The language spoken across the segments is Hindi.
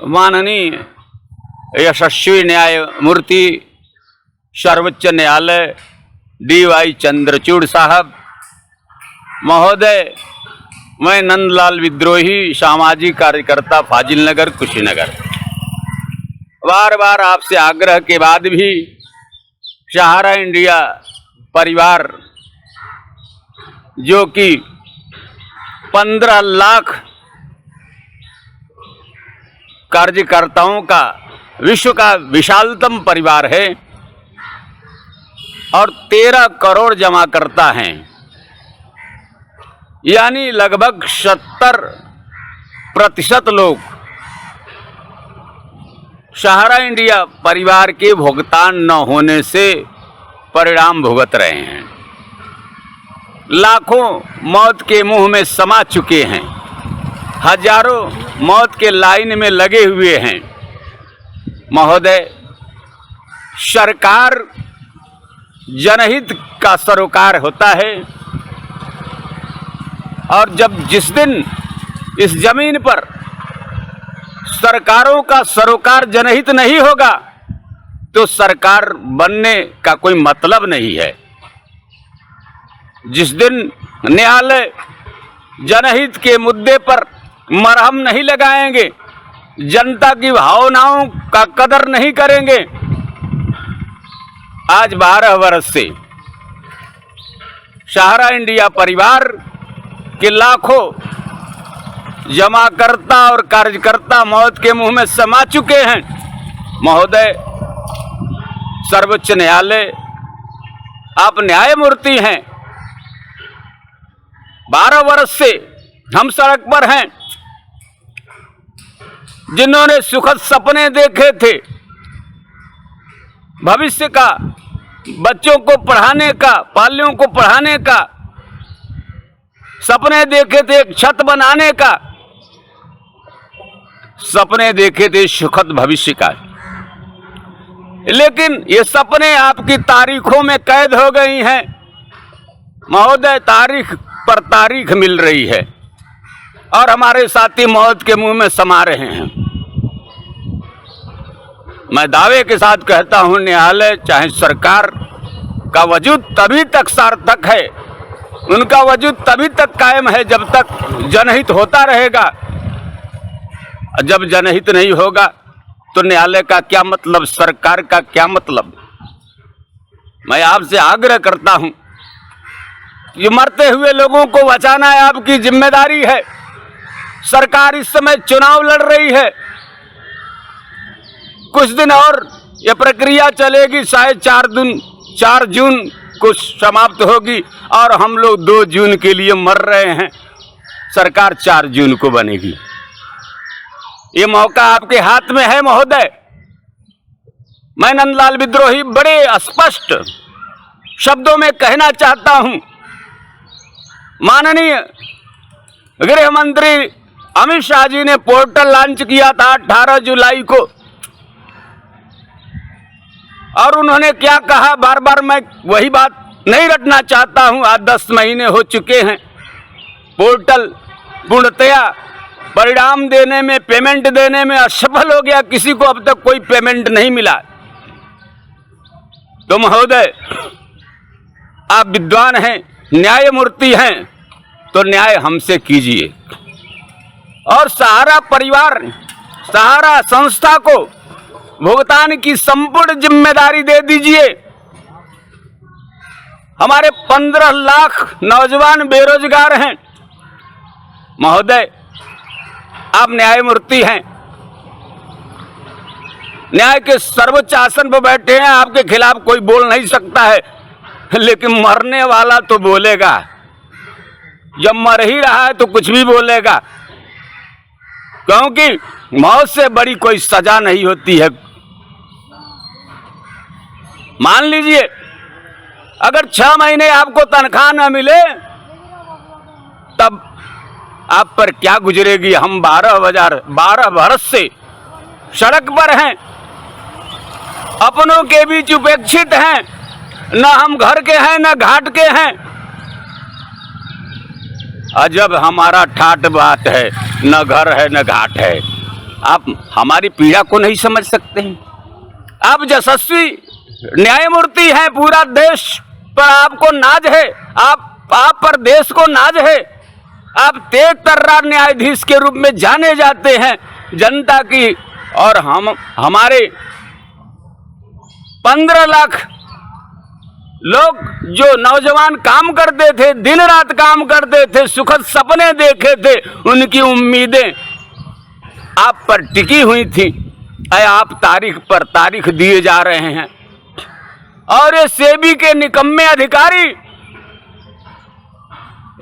माननीय यशस्वी न्यायमूर्ति सर्वोच्च न्यायालय DY चंद्रचूड़ साहब महोदय, मैं नंदलाल विद्रोही सामाजिक कार्यकर्ता फाजिल नगर कुशीनगर बार बार आपसे आग्रह के बाद भी सहारा इंडिया परिवार जो कि 15 लाख कार्यकर्ताओं का विश्व का विशालतम परिवार है और 13 करोड़ जमाकर्ता हैं, यानी लगभग 70% लोग सहारा इंडिया परिवार के भुगतान न होने से परिणाम भुगत रहे हैं। लाखों मौत के मुंह में समा चुके हैं, हजारों मौत के लाइन में लगे हुए हैं। महोदय, सरकार जनहित का सरोकार होता है और जब जिस दिन इस जमीन पर सरकारों का सरोकार जनहित नहीं होगा तो सरकार बनने का कोई मतलब नहीं है। जिस दिन न्यायालय जनहित के मुद्दे पर मरहम नहीं लगाएंगे, जनता की भावनाओं का कदर नहीं करेंगे। आज 12 वर्ष से सहारा इंडिया परिवार के लाखों जमाकर्ता और कार्यकर्ता मौत के मुंह में समा चुके हैं। महोदय, सर्वोच्च न्यायालय, आप न्यायमूर्ति हैं। 12 वर्ष से हम सड़क पर हैं। जिन्होंने सुखद सपने देखे थे भविष्य का, बच्चों को पढ़ाने का, पालियों को पढ़ाने का, सपने देखे थे एक छत बनाने का, सपने देखे थे सुखद भविष्य का, लेकिन ये सपने आपकी तारीखों में कैद हो गई हैं। महोदय, तारीख पर तारीख मिल रही है और हमारे साथी मौत के मुंह में समा रहे हैं। मैं दावे के साथ कहता हूं, न्यायालय चाहे सरकार का वजूद तभी तक सार्थक है, उनका वजूद तभी तक कायम है जब तक जनहित होता रहेगा। जब जनहित नहीं होगा तो न्यायालय का क्या मतलब, सरकार का क्या मतलब। मैं आपसे आग्रह करता हूं, ये मरते हुए लोगों को बचाना है आपकी जिम्मेदारी है। सरकार इस समय चुनाव लड़ रही है, कुछ दिन और ये प्रक्रिया चलेगी, शायद 4 जून को समाप्त होगी और हम लोग 2 जून के लिए मर रहे हैं। सरकार 4 जून को बनेगी। ये मौका आपके हाथ में है महोदय। मैं नंदलाल विद्रोही बड़े स्पष्ट शब्दों में कहना चाहता हूं, माननीय गृह मंत्री अमित शाह जी ने पोर्टल लॉन्च किया था 18 जुलाई को और उन्होंने क्या कहा, बार बार मैं वही बात नहीं रटना चाहता हूं। आज 10 महीने हो चुके हैं, पोर्टल पूर्णतया परिणाम देने में, पेमेंट देने में असफल हो गया। किसी को अब तक कोई पेमेंट नहीं मिला। तो महोदय, आप विद्वान हैं, न्यायमूर्ति हैं, तो न्याय हमसे कीजिए और सहारा परिवार, सहारा संस्था को भुगतान की संपूर्ण जिम्मेदारी दे दीजिए। हमारे 15 लाख नौजवान बेरोजगार हैं। महोदय, आप न्यायमूर्ति हैं, न्याय के सर्वोच्च आसन पर बैठे हैं, आपके खिलाफ कोई बोल नहीं सकता है, लेकिन मरने वाला तो बोलेगा। जब मर ही रहा है तो कुछ भी बोलेगा, क्योंकि मौत से बड़ी कोई सजा नहीं होती है। मान लीजिए अगर 6 महीने आपको तनख्वाह न मिले तब आप पर क्या गुजरेगी। हम 12 वर्ष से सड़क पर हैं, अपनों के बीच उपेक्षित हैं, न हम घर के हैं न घाट के हैं। अजब हमारा ठाट बात है, न घर है न घाट है। आप हमारी पीड़ा को नहीं समझ सकते हैं? आप यशस्वी न्यायमूर्ति हैं, पूरा देश पर आपको नाज है, आप पर देश को नाज है। आप तेज तर्रार न्यायाधीश के रूप में जाने जाते हैं जनता की, और हमारे 15 लाख लोग जो नौजवान काम करते थे, दिन रात काम करते थे, सुखद सपने देखे थे, उनकी उम्मीदें आप पर टिकी हुई थी। आप तारीख पर तारीख दिए जा रहे हैं, और ये सेबी के निकम्मे अधिकारी,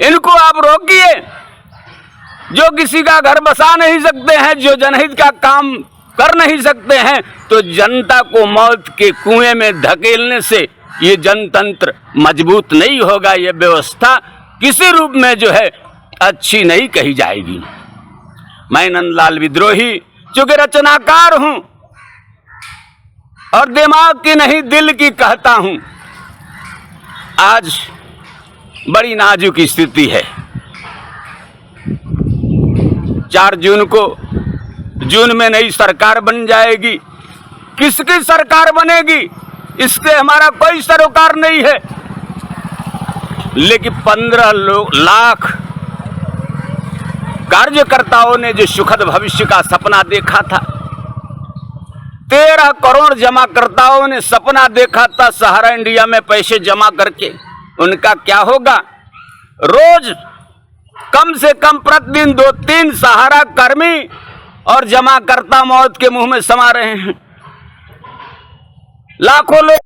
इनको आप रोकिए। जो किसी का घर बसा नहीं सकते हैं, जो जनहित का काम कर नहीं सकते हैं, तो जनता को मौत के कुएं में धकेलने से ये जनतंत्र मजबूत नहीं होगा। ये व्यवस्था किसी रूप में जो है अच्छी नहीं कही जाएगी। मैं नंदलाल विद्रोही चूंकि रचनाकार हूं और दिमाग की नहीं दिल की कहता हूं, आज बड़ी नाजुक स्थिति है। 4 जून को जून में नई सरकार बन जाएगी। किसकी सरकार बनेगी इससे हमारा कोई सरोकार नहीं है, लेकिन 15 लाख कार्यकर्ताओं ने जो सुखद भविष्य का सपना देखा था, 13 करोड़ जमाकर्ताओं ने सपना देखा था सहारा इंडिया में पैसे जमा करके, उनका क्या होगा? रोज कम से कम प्रतिदिन 2-3 सहारा कर्मी और जमाकर्ता मौत के मुंह में समा रहे हैं। लाखों लोग